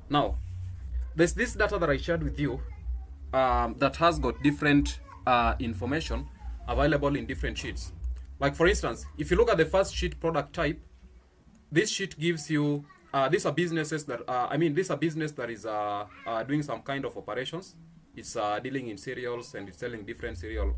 Now, there's this data that I shared with you that has got different information available in different sheets. Like for instance, if you look at the first sheet, product type, this sheet gives you these are businesses that these are business that is doing some kind of operations. It's dealing in cereals and it's selling different cereal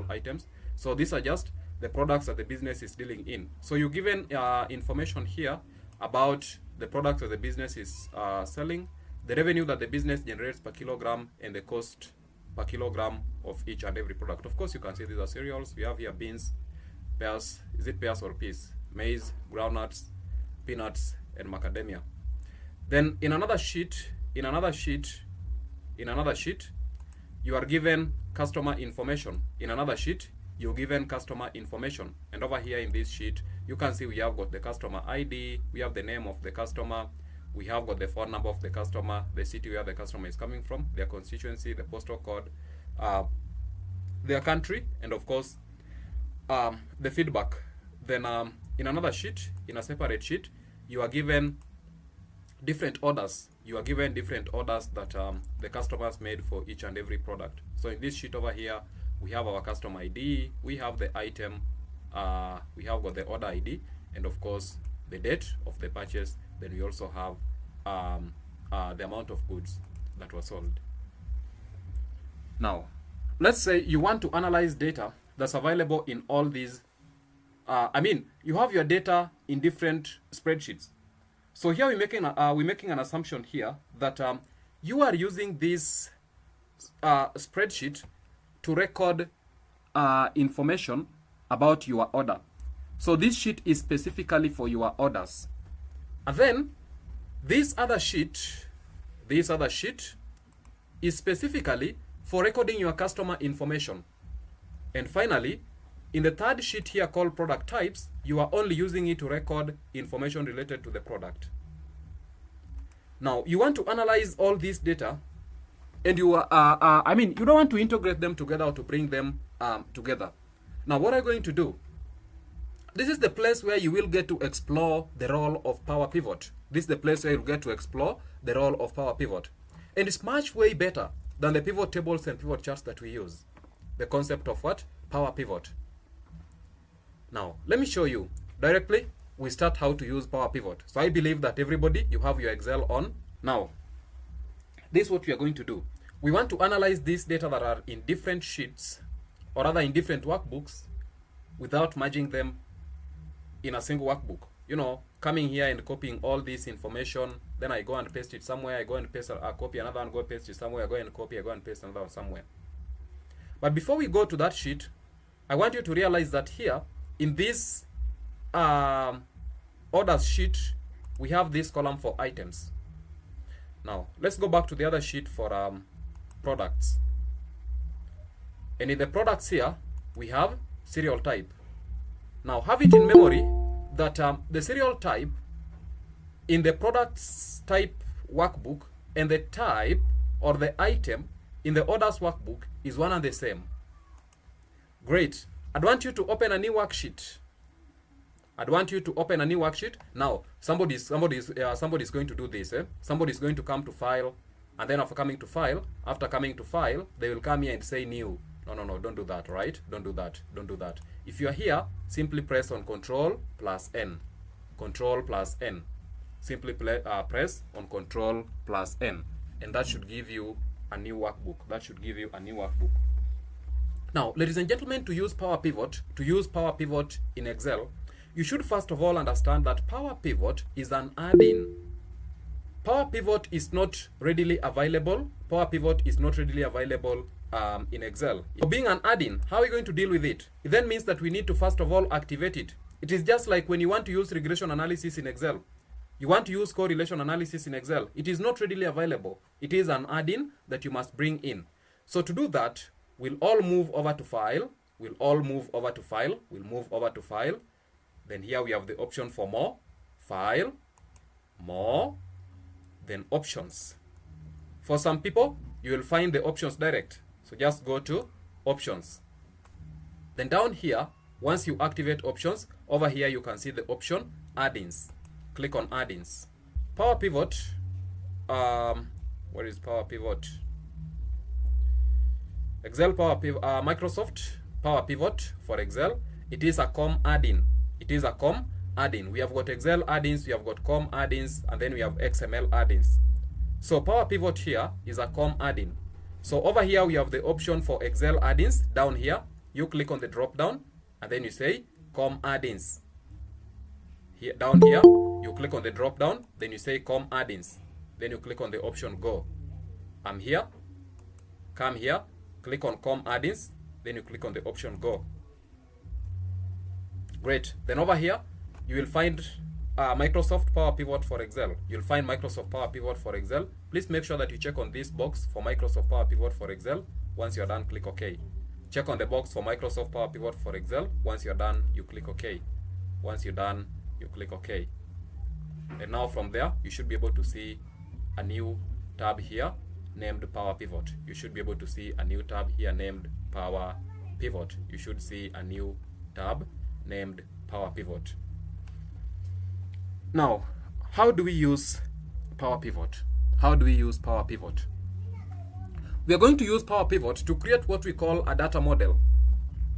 items. So these are just the products that the business is dealing in. So you're given information here about the products that the business is selling, the revenue that the business generates per kilogram, and the cost per kilogram of each and every product. Of course, you can see these are cereals. We have here beans, pears. Is it pears or peas? Maize, groundnuts, peanuts, and macadamia. Then in another sheet, you are given customer information. In another sheet, you're given customer information. And over here in this sheet, you can see we have got the customer ID, we have the name of the customer, we have got the phone number of the customer, the city where the customer is coming from, their constituency, the postal code, their country, and of course, the feedback. Then in another sheet, in a separate sheet, you are given different orders. You are given different orders that the customers made for each and every product. So in this sheet over here, we have our customer ID, we have the item, we have got the order ID, and of course the date of the purchase. Then we also have the amount of goods that were sold. Now, let's say you want to analyze data that's available in all these. You have your data in different spreadsheets. So here we're making an assumption here that you are using this spreadsheet to record information about your order. So this sheet is specifically for your orders. And then this other sheet is specifically for recording your customer information. And finally, in the third sheet here called product types, you are only using it to record information related to the product. Now, you want to analyze all this data, and you don't want to integrate them together or to bring them together. Now, what are you going to do? This is the place where you will get to explore the role of Power Pivot. This is the place where you'll get to explore the role of Power Pivot. And it's much way better than the pivot tables and pivot charts that we use. The concept of what? Power Pivot. Now, let me show you. Directly, we start how to use Power Pivot. So I believe that everybody, you have your Excel on. Now, this is what we are going to do. We want to analyze this data that are in different sheets, or rather in different workbooks, without merging them in a single workbook. You know, coming here and copying all this information, then I go and paste it somewhere, I go and paste a copy, another one, go paste it somewhere, I go and copy, I go and paste another one somewhere. But before we go to that sheet, I want you to realize that here, in this orders sheet, we have this column for items. Now, let's go back to the other sheet for products. And in the products here, we have serial type. Now, have it in memory that the serial type in the products type workbook and the type or the item in the orders workbook is one and the same. Great. I'd want you to open a new worksheet. Now, somebody's going to do this. Somebody's going to come to file, and then after coming to file, they will come here and say new. No, don't do that, right? Don't do that. If you are here, simply press on Control plus N. Simply press on Control plus N, and that should give you a new workbook. Now, ladies and gentlemen, to use Power Pivot in Excel, you should first of all understand that Power Pivot is an add-in. Power Pivot is not readily available. In Excel. Being an add-in, how are we going to deal with it? It then means that we need to first of all activate it. It is just like when you want to use regression analysis in Excel. You want to use correlation analysis in Excel. It is not readily available. It is an add-in that you must bring in. So to do that, we'll all move over to File. Then here we have the option for More, File, More, then Options. For some people, you will find the options direct. So just go to Options. Then down here, once you activate Options, over here you can see the option Add-ins. Click on Add-ins. Power Pivot where is Power Pivot? Excel Power Pivot, Microsoft Power Pivot for Excel. It is a COM add-in. It is a COM add-in. We have got Excel add-ins, we have got COM add-ins, and then we have XML add-ins. So Power Pivot here is a COM add-in. So over here we have the option for Excel add-ins. Down here, you click on the drop down, and then you say COM add-ins. Here, down here, you click on the drop down, then you say COM add-ins. Then you click on the option go. I'm here. Come here. Click on COM add-ins. Then you click on the option go. Great. Then over here, you will find Microsoft Power Pivot for Excel. You'll find Microsoft Power Pivot for Excel. Please make sure that you check on this box for Microsoft Power Pivot for Excel. Once you're done, click OK. Check on the box for Microsoft Power Pivot for Excel. Once you're done, you click OK. Once you're done, you click OK. And now from there, you should be able to see a new tab here named Power Pivot. You should be able to see a new tab here named Power Pivot. You should see a new tab named Power Pivot. Now, how do we use Power Pivot? How do we use Power Pivot? We are going to use Power Pivot to create what we call a data model.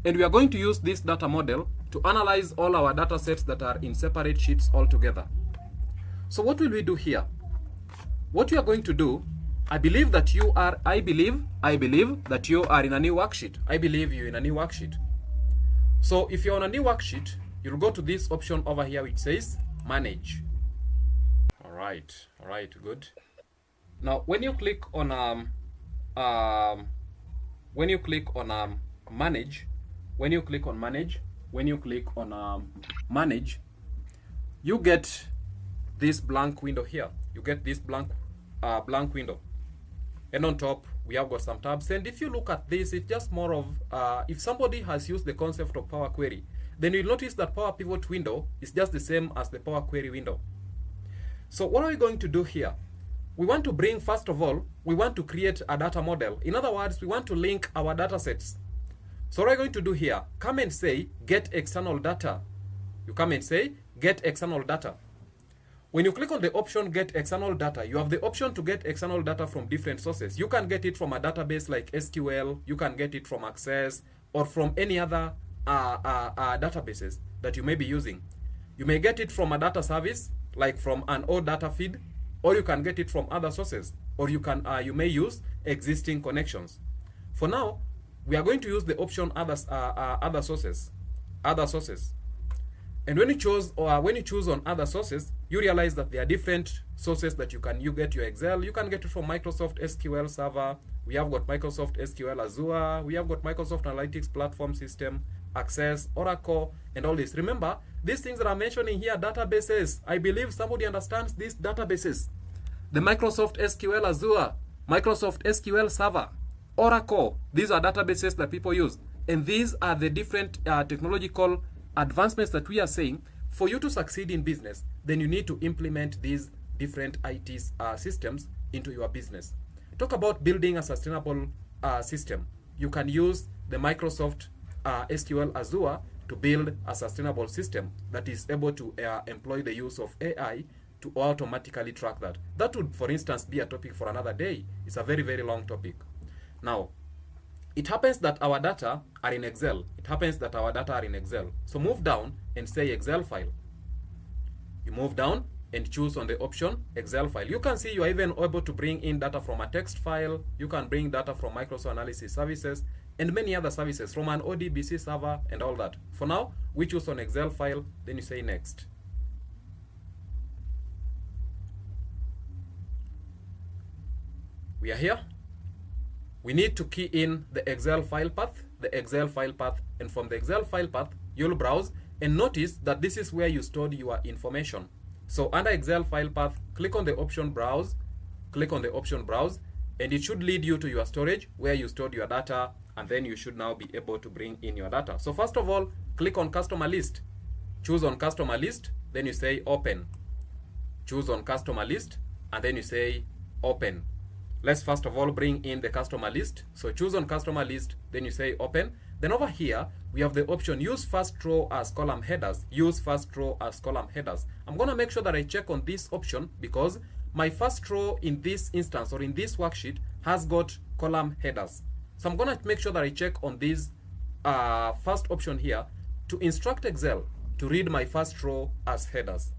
And we are going to use this data model to analyze all our data sets that are in separate sheets all together. So what will we do here? What we are going to do, I believe that you are in a new worksheet. I believe you're in a new worksheet. So if you're on a new worksheet, you'll go to this option over here which says Manage. All right, good. Now, when you click on Manage, you get this blank window here. You get this blank window, and on top we have got some tabs. And if you look at this, it's just more of if somebody has used the concept of Power Query, then you'll notice that Power Pivot window is just the same as the Power Query window. So what are we going to do here? We want to bring, first of all, we want to create a data model. In other words, we want to link our data sets. So what are we going to do here? Come and say get external data. You come and say get external data. When you click on the option get external data, you have the option to get external data from different sources. You can get it from a database like SQL, you can get it from Access, or from any other databases that you may be using. You may get it from a data service, like from an old data feed, or you can get it from other sources, or you may use existing connections. For now, we are going to use the option other sources. And when you choose on other sources, you realize that there are different sources that you get your Excel. You can get it from Microsoft SQL Server. We have got Microsoft SQL Azure. We have got Microsoft Analytics Platform System, Access, Oracle, and all this. Remember, these things that I'm mentioning here, databases. I believe somebody understands these databases. The Microsoft SQL Azure, Microsoft SQL Server, Oracle. These are databases that people use. And these are the different technological advancements that we are saying. For you to succeed in business, then you need to implement these different IT systems into your business. Talk about building a sustainable system. You can use the Microsoft SQL Azure to build a sustainable system that is able to employ the use of AI to automatically track that. That would, for instance, be a topic for another day. It's a very, very long topic. Now, it happens that our data are in Excel. So move down and say Excel file. You move down and choose on the option Excel file. You can see you are even able to bring in data from a text file. You can bring data from Microsoft Analysis Services and many other services from an ODBC server and all that. For now, we choose on Excel file, then you say next. We are here. We need to key in the Excel file path, and from the Excel file path, you'll browse and notice that this is where you stored your information. So under Excel file path, click on the option browse, and it should lead you to your storage where you stored your data, and then you should now be able to bring in your data. So first of all, click on customer list, choose on customer list, then you say open. Choose on customer list, and then you say open. let's first of all bring in the customer list. So choose on customer list, then you say open. Then over here, we have the option use first row as column headers. Use first row as column headers. I'm going to make sure that I check on this option because my first row in this instance or in this worksheet has got column headers. So I'm going to make sure that I check on this first option here to instruct Excel to read my first row as headers.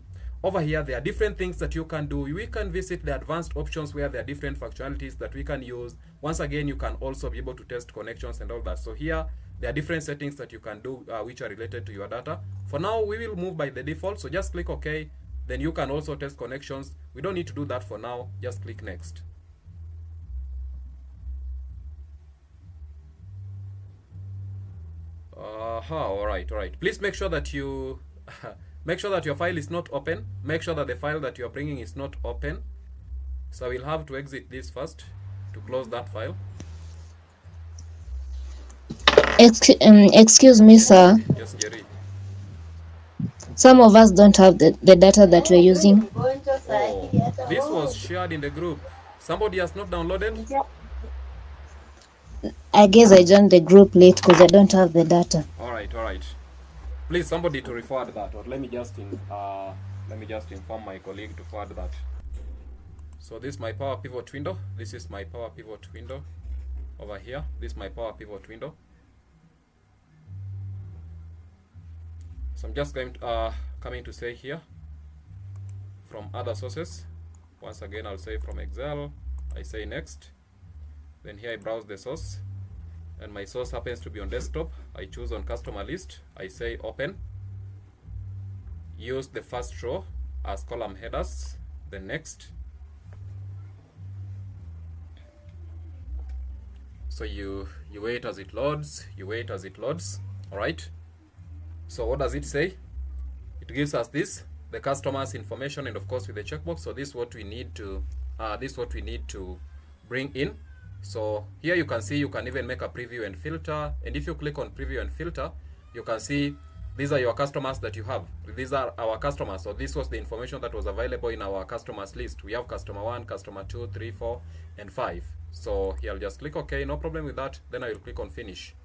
Over here, there are different things that you can do. We can visit the advanced options where there are different functionalities that we can use. Once again, you can also be able to test connections and all that. So here, there are different settings that you can do which are related to your data. For now, we will move by the default. So just click OK. Then you can also test connections. We don't need to do that for now. Just click Next. All right. Please make sure that you make sure that your file is not open. Make sure that the file that you are bringing is not open. So we'll have to exit this first to close that file. Excuse me, sir. Yes, Jerry. Some of us don't have the data that we're using. Oh, this was shared in the group. Somebody has not downloaded? I guess I joined the group late because I don't have the data. All right. Please, somebody to forward that, or let me just inform my colleague to forward that. So this is my Power Pivot window. This is my Power Pivot window over here. This is my Power Pivot window. So I'm just going to, coming to say here from other sources. Once again, I'll say from Excel. I say next. Then here I browse the source, and my source happens to be on desktop. I choose on customer list. I say open. Use the first row as column headers. Then next. So you wait as it loads. All right. So what does it say? It gives us this, the customer's information, and of course with the checkbox. So this is what we need to bring in. So here you can see you can even make a preview and filter. And if you click on preview and filter, you can see these are your customers that you have. These are our customers. So this was the information that was available in our customers list. We have customer 1, customer 2, 3, 4, and 5. So here I'll just click OK, no problem with that. Then I will click on finish.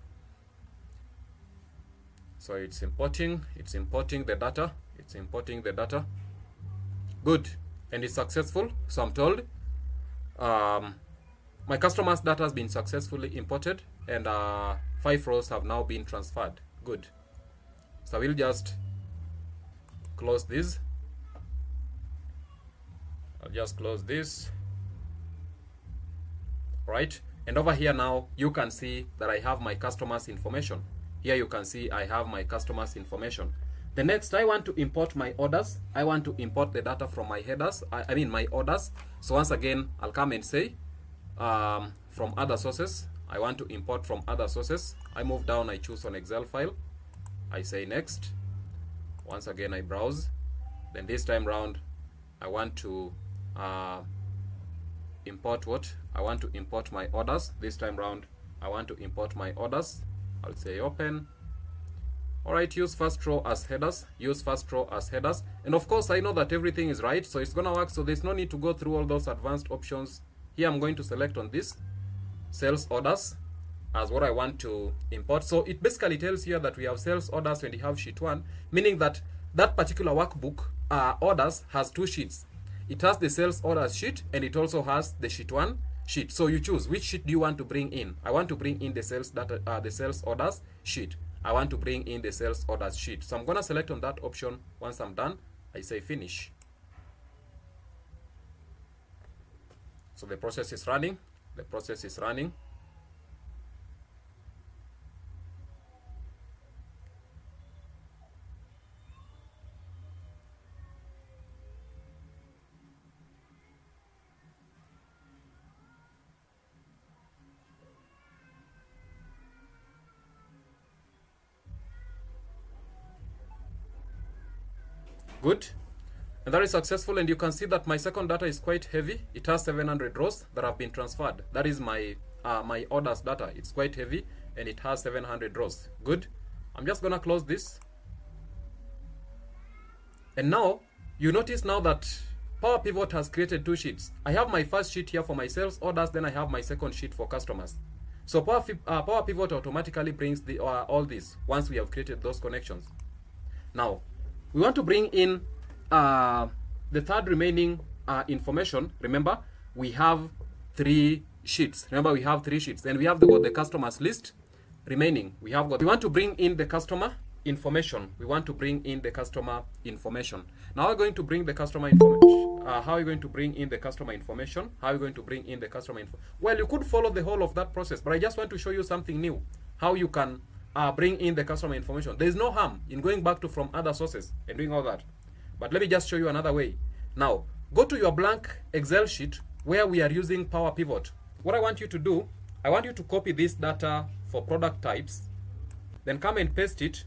So it's importing the data. Good. And it's successful. So I'm told my customers' data has been successfully imported, and 5 rows have now been transferred. Good. So we'll just close this. I'll just close this. Right. And over here now, you can see that I have my customers' information. Here you can see I have my customers' information. The next, I want to import my orders. I want to import the data from my headers. I mean my orders. So once again, I'll come and say from other sources. I want to import from other sources. I move down, I choose on Excel file. I say next. Once again, I browse. Then this time round, I want to import what? I want to import my orders. This time round, I want to import my orders. I'll say open. All right, use first row as headers. And of course, I know that everything is right, so it's gonna work. So there's no need to go through all those advanced options. Here I'm going to select on this sales orders as what I want to import. So it basically tells here that we have sales orders when you have sheet 1, meaning that that particular workbook orders has 2 sheets. It has the sales orders sheet, and it also has the sheet 1 sheet. So you choose which sheet do you want to bring in. I want to bring in the sales data, the sales orders sheet. I want to bring in the sales orders sheet. So I'm going to select on that option. Once I'm done, I say finish. So the process is running. Good. And that is successful, and you can see that my second data is quite heavy. It has 700 rows that have been transferred. That is my my orders data. It's quite heavy, and it has 700 rows. Good. I'm just gonna close this. And now you notice now that Power Pivot has created two sheets. I have my first sheet here for my sales orders, then I have my second sheet for customers. So Power Pivot automatically brings all this once we have created those connections. Now, we want to bring in the third remaining information. Remember, we have 3 sheets. Remember, we have 3 sheets. Then we have the customers list remaining. We want to bring in the customer information. We want to bring in the customer information. Now we're going to bring the customer information. How are you going to bring in the customer information? How are you going to bring in the customer info? Well, you could follow the whole of that process, but I just want to show you something new. How you can bring in the customer information. There is no harm in going back to from other sources and doing all that. But let me just show you another way. Now, go to your blank Excel sheet where we are using Power Pivot. What I want you to do, I want you to copy this data for product types, then come and paste it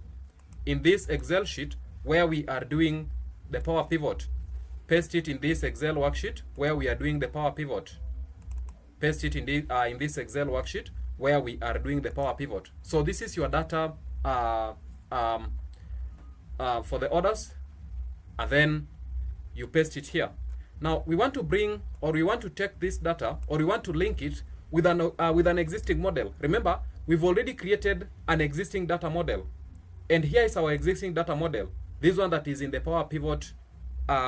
in this Excel sheet where we are doing the Power Pivot. Paste it in this Excel worksheet where we are doing the Power Pivot. Paste it in this Excel worksheet where we are doing the Power Pivot. So this is your data for the orders, and then you paste it here. Now we want to bring, or we want to take this data, or we want to link it with an existing model. Remember, we've already created an existing data model, and here is our existing data model. This one that is in the Power Pivot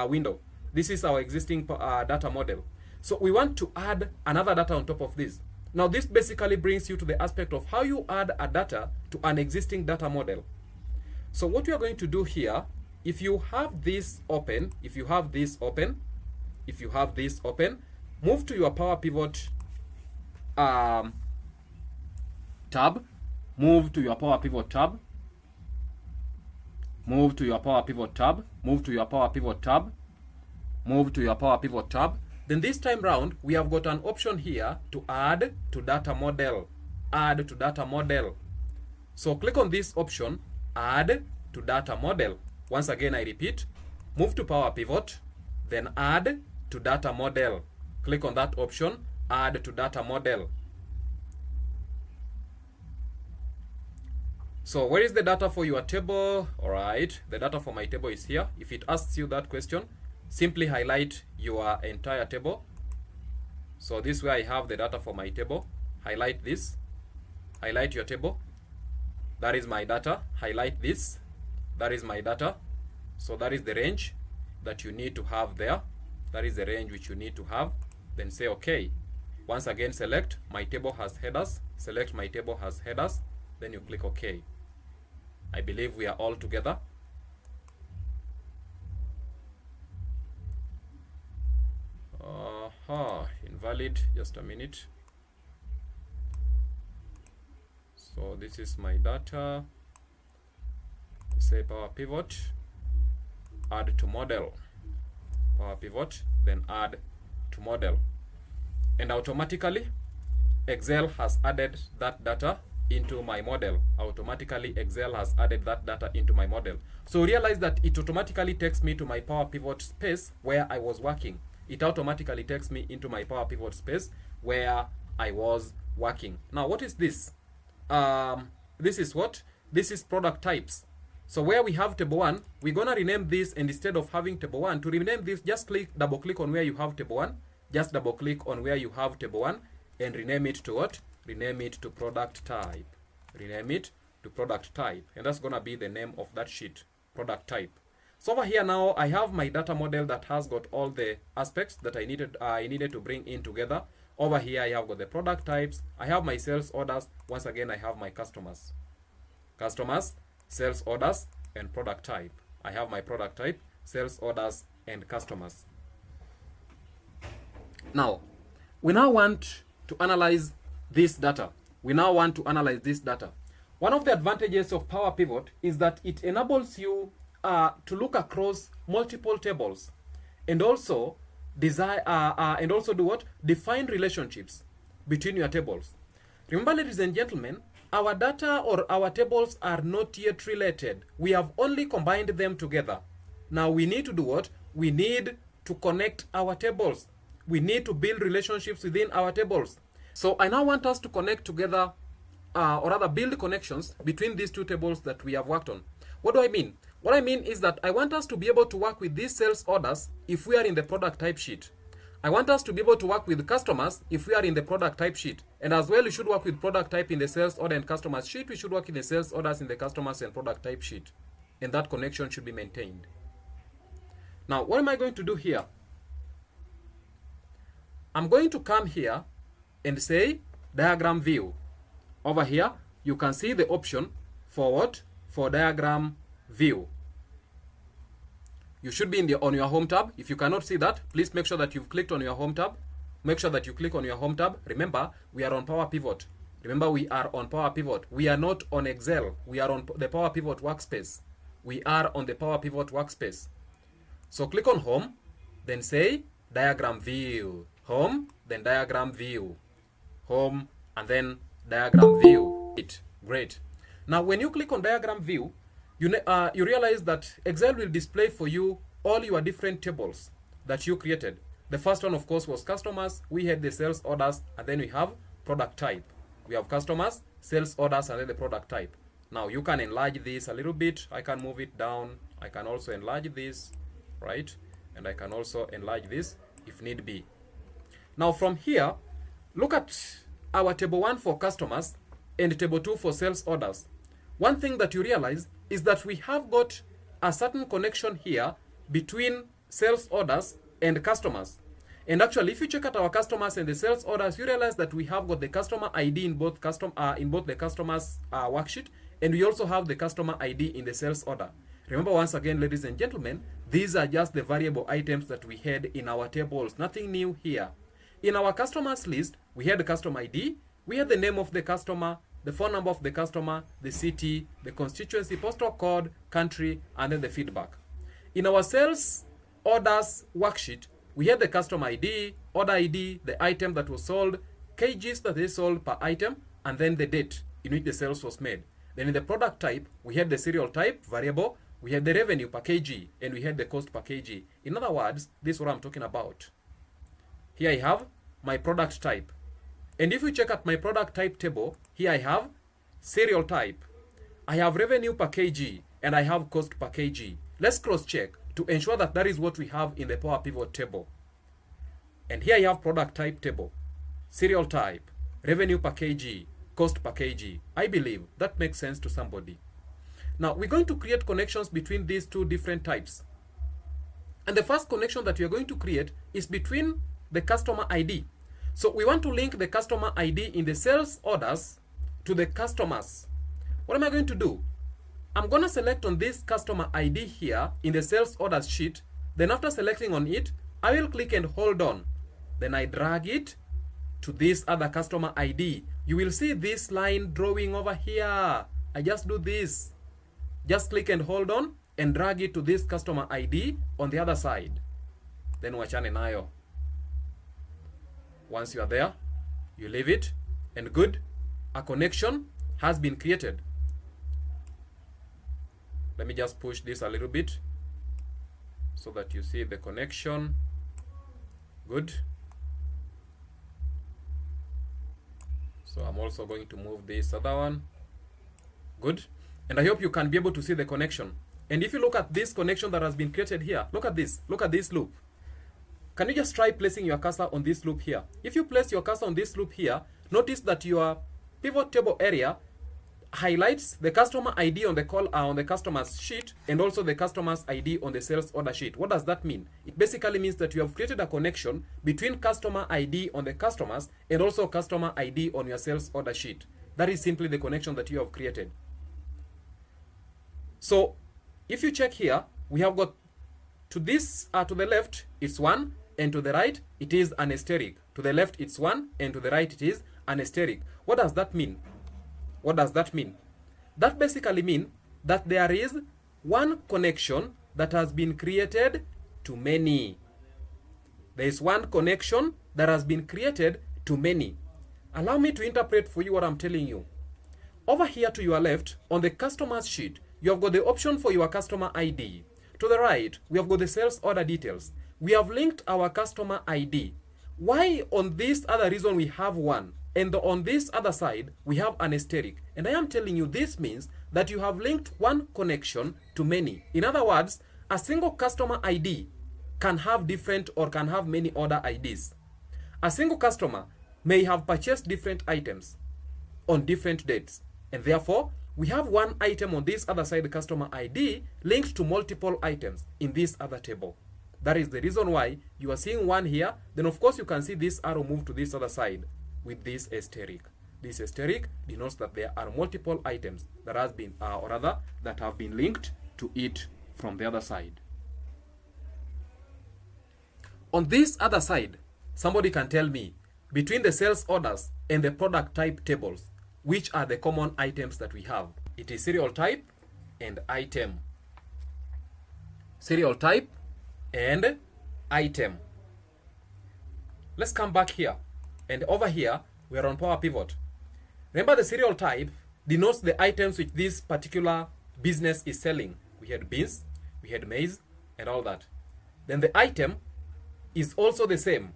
window. This is our existing data model. So we want to add another data on top of this. Now this basically brings you to the aspect of how you add a data to an existing data model. So what we are going to do here, if you have this open, move to your Power Pivot tab, move to your Power Pivot tab, move to your Power Pivot tab, move to your Power Pivot tab, move to your Power Pivot tab. Then this time round, we have got an option here to add to data model. Add to data model. So click on this option, add to data model. Once again, I repeat, move to Power Pivot, then add to data model. Click on that option, add to data model. So where is the data for your table? All right, the data for my table is here. If it asks you that question, simply highlight your entire table. So this way I have the data for my table. Highlight this, highlight your table. That is my data. Highlight this, that is my data. So that is the range that you need to have there. That is the range which you need to have. Then say okay. Once again, select my table has headers. Select my table has headers. Then you click OK. I believe we are all together. Invalid, just a minute. So this is my data. Say Power Pivot, add to model. Power Pivot, then add to model. And automatically, Excel has added that data into my model. Automatically, Excel has added that data into my model. So realize that it automatically takes me to my Power Pivot space where I was working. It automatically takes me into my Power Pivot space where I was working. Now, what is this? This is what? This is product types. So where we have table 1, we're gonna rename this, and instead of having table 1, to rename this, just double click on where you have table 1. Just double click on where you have table 1 and rename it to what? Rename it to product type. Rename it to product type. And that's gonna be the name of that sheet, product type. So over here now, I have my data model that has got all the aspects that I needed to bring in together. Over here, I have got the product types. I have my sales orders. Once again, I have my customers. Customers, sales orders, and product type. I have my product type, sales orders, and customers. Now, we now want to analyze this data. One of the advantages of Power Pivot is that it enables you to look across multiple tables, and also do what? Define relationships between your tables. Remember, ladies and gentlemen, our data or our tables are not yet related. We have only combined them together. Now we need to do what? We need to connect our tables. We need to build relationships within our tables. So I now want us to connect together, or rather build connections between these two tables that we have worked on. What do I mean? What I mean is that I want us to be able to work with these sales orders if we are in the product type sheet. I want us to be able to work with customers if we are in the product type sheet. And as well, we should work with product type in the sales order and customers sheet. We should work in the sales orders in the customers and product type sheet. And that connection should be maintained. Now, what am I going to do here? I'm going to come here and say diagram view. Over here, you can see the option for what? For diagram view. You should be on your home tab. If you cannot see that, please make sure that you've clicked on your home tab. Make sure that you click on your home tab. Remember, we are on Power Pivot. Remember, we are on Power Pivot. We are not on Excel. We are on the Power Pivot workspace. We are on the Power Pivot workspace. So click on home, then say diagram view. Home, then diagram view. Home, and then diagram view. Great. Now, when you click on diagram view, you realize that Excel will display for you all your different tables that you created. The first one, of course, was customers. We had the sales orders, and then we have product type. We have customers, sales orders, and then the product type. Now, you can enlarge this a little bit. I can move it down. I can also enlarge this, right? And I can also enlarge this if need be. Now, from here, look at our table 1 for customers and table 2 for sales orders. One thing that you realize is that we have got a certain connection here between sales orders and customers. And actually, if you check out our customers and the sales orders, you realize that we have got the customer ID in both the customers worksheet, and we also have the customer ID in the sales order. Remember, once again, ladies and gentlemen, these are just the variable items that we had in our tables. Nothing new here. In our customers list, we had the customer ID, we had the name of the customer, the phone number of the customer, the city, the constituency, postal code, country, and then the feedback. In our sales orders worksheet, we had the customer ID, order ID, the item that was sold, kgs that they sold per item, and then the date in which the sales was made. Then in the product type, we had the serial type variable, we had the revenue per kg, and we had the cost per kg. In other words, this is what I'm talking about. Here I have my product type. And if you check out my product type table, here I have serial type, I have revenue per kg, and I have cost per kg. Let's cross-check to ensure that that is what we have in the Power Pivot table. And here I have product type table, serial type, revenue per kg, cost per kg. I believe that makes sense to somebody. Now, we're going to create connections between these two different types. And the first connection that we are going to create is between the customer ID. So we want to link the customer ID in the sales orders to the customers. What am I going to do? I'm going to select on this customer ID here in the sales orders sheet. Then after selecting on it, I will click and hold on. Then I drag it to this other customer ID. You will see this line drawing over here. I just do this. Just click and hold on and drag it to this customer ID on the other side. Then wachane nayo. Once you are there, you leave it, and good, a connection has been created. Let me just push this a little bit so that you see the connection. Good. So I'm also going to move this other one. Good. And I hope you can be able to see the connection. And if you look at this connection that has been created here, look at this. Look at this loop. Can you just try placing your cursor on this loop here? If you place your cursor on this loop here, notice that your pivot table area highlights the customer ID on the customer's sheet and also the customer's ID on the sales order sheet. What does that mean? It basically means that you have created a connection between customer ID on the customers and also customer ID on your sales order sheet. That is simply the connection that you have created. So if you check here, we have got to this to the left it's 1, and to the right it is an asterisk. To the left it's 1, and to the right it is an asterisk. What does that mean? What does that mean? That basically means that there is one connection that has been created to many. There is one connection that has been created to many. Allow me to interpret for you what I'm telling you. Over here to your left, on the customer's sheet, you have got the option for your customer ID. To the right, we have got the sales order details. We have linked our customer ID. Why on this other reason we have 1, and on this other side, we have an asterisk? And I am telling you, this means that you have linked one connection to many. In other words, a single customer ID can have different or can have many other IDs. A single customer may have purchased different items on different dates, and therefore we have one item on this other side, the customer ID, linked to multiple items in this other table. That is the reason why you are seeing one here. Then of course you can see this arrow move to this other side with this asterisk. This asterisk denotes that there are multiple items that has been or rather that have been linked to it from the other side. On this other side, somebody can tell me between the sales orders and the product type tables, which are the common items that we have? It is serial type and item. Serial type and item. Let's come back here. And over here, we are on Power Pivot. Remember, the serial type denotes the items which this particular business is selling. We had beans, we had maize, and all that. Then the item is also the same.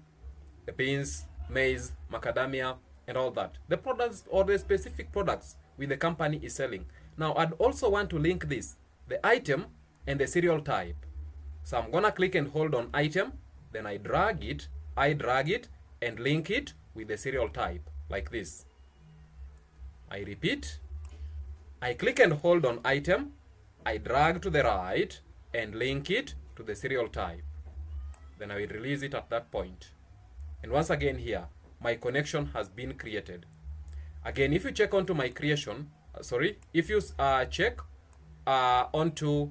The beans, maize, macadamia, and all that. The products or the specific products which the company is selling. Now, I'd also want to link this, the item and the serial type. So I'm gonna click and hold on item, then I drag it, and link it with the serial type, like this. I repeat, I click and hold on item, I drag to the right, and link it to the serial type. Then I will release it at that point. And once again here, my connection has been created. Again, if you check onto my creation, if you check onto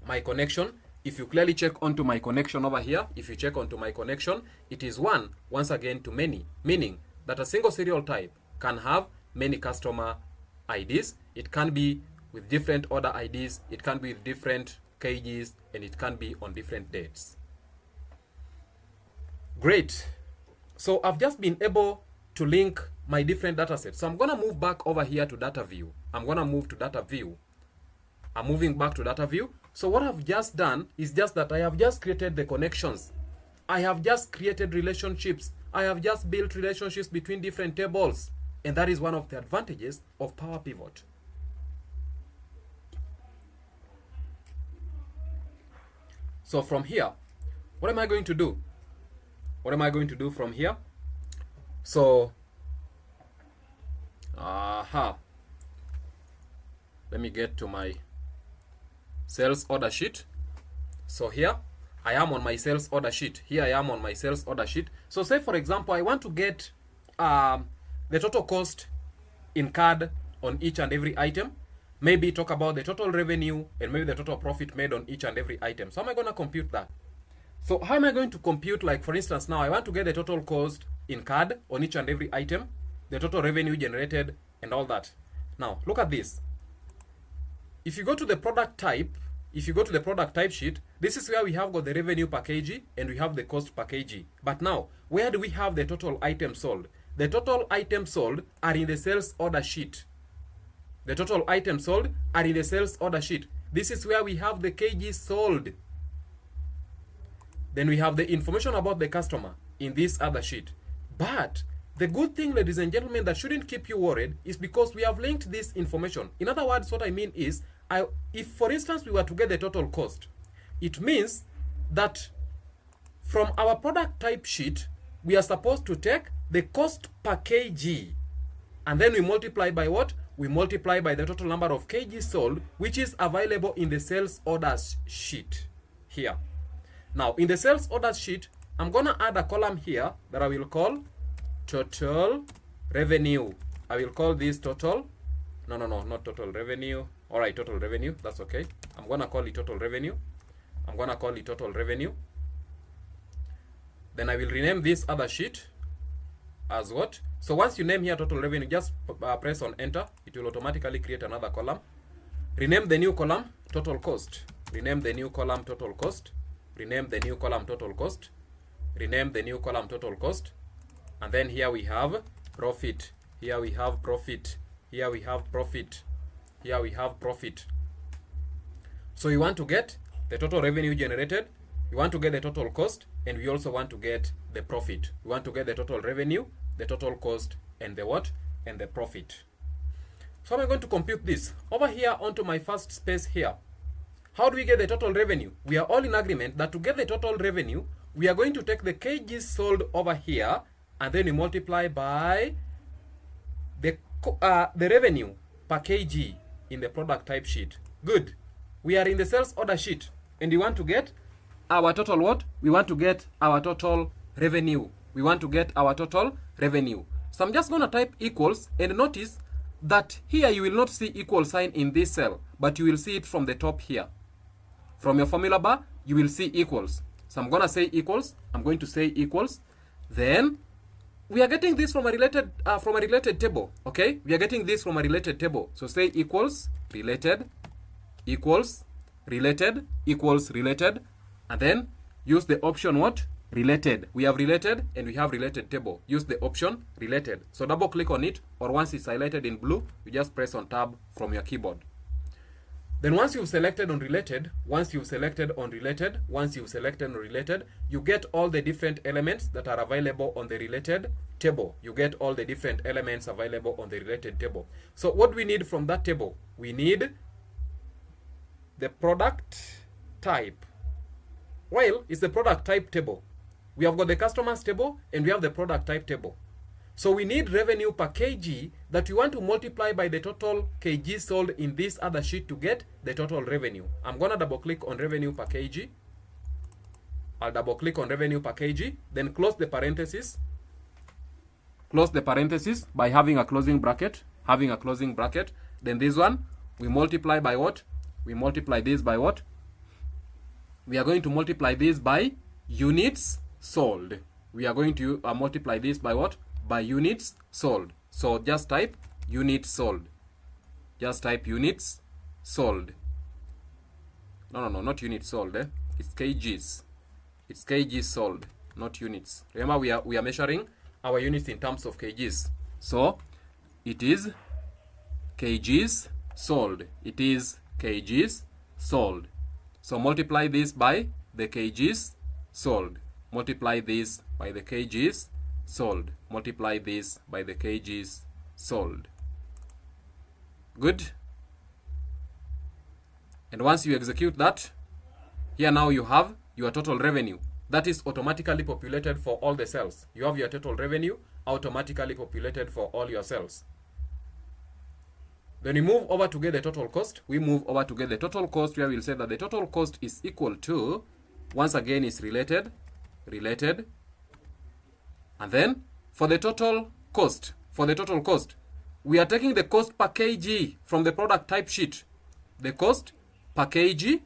my connection, if you clearly check onto my connection over here, if you check onto my connection, it is one, once again, to many, meaning that a single serial type can have many customer IDs. It can be with different order IDs, it can be with different kgs, and it can be on different dates. Great. So I've just been able to link my different data sets. So I'm going to move back over here to data view. I'm going to move to data view. I'm moving back to data view. So what I've just done is just that I have just created the connections. I have just created relationships. I have just built relationships between different tables. And that is one of the advantages of Power Pivot. So from here, what am I going to do? What am I going to do from here? So, let me get to my sales order sheet. So here, I am on my sales order sheet. Here I am on my sales order sheet. So say for example, I want to get the total cost incurred on each and every item. Maybe talk about the total revenue and maybe the total profit made on each and every item. So how am I going to compute that? So how am I going to compute, like for instance, now I want to get the total cost incurred on each and every item, the total revenue generated, and all that. Now, look at this. If you go to the product type, sheet, this is where we have got the revenue per kg and we have the cost per kg. But now, where do we have the total items sold? The total items sold are in the sales order sheet. The total items sold are in the sales order sheet. This is where we have the kg sold. Then we have the information about the customer in this other sheet. But the good thing, ladies and gentlemen, that shouldn't keep you worried is because we have linked this information. In other words, what I mean is, if for instance we were to get the total cost, it means that from our product type sheet, we are supposed to take the cost per kg. And then we multiply by what? We multiply by the total number of kg sold, which is available in the sales orders sheet here. Now, in the sales orders sheet, I'm going to add a column here that I will call total revenue. I will call this total. No, not total revenue. All right, total revenue. That's okay. I'm going to call it total revenue. Then I will rename this other sheet as what? So once you name here total revenue, just press on enter. It will automatically create another column. Rename the new column total cost. Rename the new column total cost. Rename the new column total cost. Rename the new column total cost. And then here we have profit. Here we have profit. Here we have profit. Here we have profit. So we want to get the total revenue generated. We want to get the total cost. And we also want to get the profit. We want to get the total revenue, the total cost, and the what? And the profit. So I'm going to compute this. Over here onto my first space here. How do we get the total revenue? We are all in agreement that to get the total revenue, we are going to take the kgs sold over here and then we multiply by the revenue per kg in the product type sheet. Good. We are in the sales order sheet and we want to get our total what? We want to get our total revenue. We want to get our total revenue. So I'm just going to type equals and notice that here you will not see equal sign in this cell, but you will see it from the top here. From your formula bar, you will see equals. So I'm going to say equals. I'm going to say equals. Then we are getting this from a related table. Okay, we are getting this from a related table. So say equals related equals related equals related, and then use the option what? Related. We have related and we have related table. Use the option related. So double click on it, or once it's highlighted in blue, you just press on tab from your keyboard. Then once you've selected on related, you get all the different elements that are available on the related table. You get all the different elements available on the related table. So what do we need from that table? We need the product type. Well, it's the product type table. We have got the customers table and we have the product type table. So we need revenue per kg that we want to multiply by the total kg sold in this other sheet to get the total revenue. I'm going to double click on revenue per kg. I'll double click on revenue per kg, then close the parenthesis. Close the parenthesis by having a closing bracket. Then this one, we multiply by what? We multiply this by what? We are going to multiply this by units sold. We are going to multiply this by what? By units sold. So just type units sold. Just type units sold. No, not units sold. It's kgs. It's kgs sold, not units. Remember, we are measuring our units in terms of kgs. So it is kgs sold. It is kgs sold. So multiply this by the kgs sold. Multiply this by the kgs sold. Multiply this by the kgs sold. Good. And once you execute that, here now you have your total revenue. That is automatically populated for all the cells. You have your total revenue automatically populated for all your cells. Then we move over to get the total cost. We move over to get the total cost, where we'll say that the total cost is equal to, once again, is related. And then for the total cost, we are taking the cost per kg from the product type sheet. The cost per kg,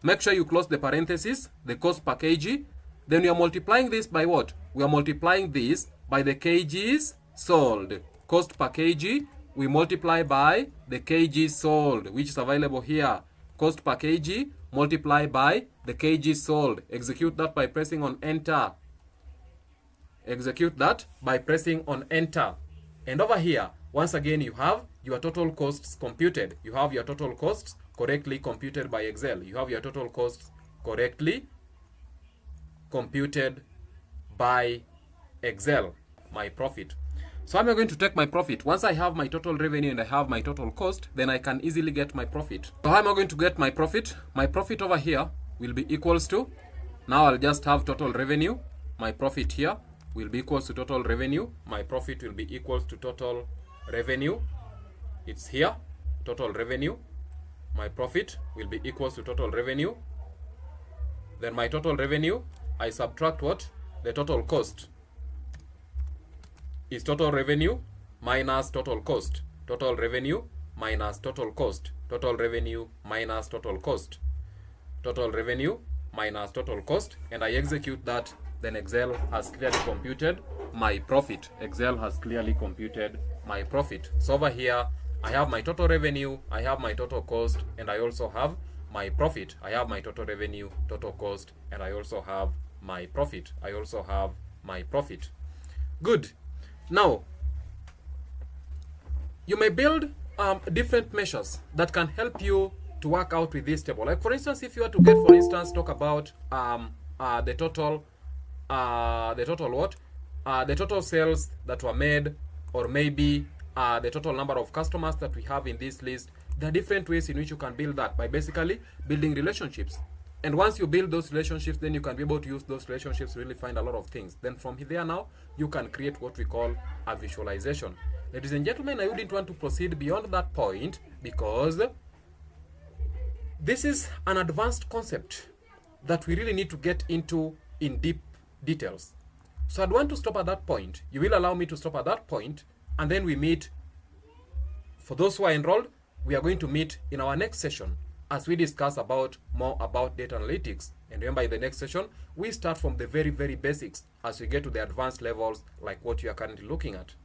make sure you close the parenthesis, the cost per kg. Then we are multiplying this by what? We are multiplying this by the kgs sold. Cost per kg, we multiply by the kg sold, which is available here. Cost per kg, multiply by the kg sold. Execute that by pressing on enter. Execute that by pressing on enter. And over here, once again, you have your total costs computed. You have your total costs correctly computed by Excel. You have your total costs correctly computed by Excel. My profit. So I'm going to take my profit. Once I have my total revenue and I have my total cost, then I can easily get my profit. So how am I going to get my profit? My profit over here will be equals to, now I'll just have total revenue. My profit here will be equals to total revenue. My profit will be equals to total revenue. It's here, total revenue. My profit will be equals to total revenue. Then my total revenue, I subtract what? The total cost. Is total revenue minus total cost. Total revenue minus total cost. Total revenue minus total cost. Total revenue minus total cost. And I execute that, then Excel has clearly computed my profit. Excel has clearly computed my profit. So over here, I have my total revenue, I have my total cost, and I also have my profit. I have my total revenue, total cost, and I also have my profit. I also have my profit. Good. Now, you may build different measures that can help you to work out with this table. Like for instance, if you were to get, for instance, talk about the total what? The total sales that were made, or maybe the total number of customers that we have in this list. There are different ways in which you can build that by basically building relationships. And once you build those relationships, then you can be able to use those relationships to really find a lot of things. Then from there now, you can create what we call a visualization. Ladies and gentlemen, I wouldn't want to proceed beyond that point because this is an advanced concept that we really need to get into in deep details. So I'd want to stop at that point. You will allow me to stop at that point, and then we meet. For those who are enrolled, we are going to meet in our next session as we discuss more about data analytics. And remember, in the next session, we start from the very, very basics as we get to the advanced levels like what you are currently looking at.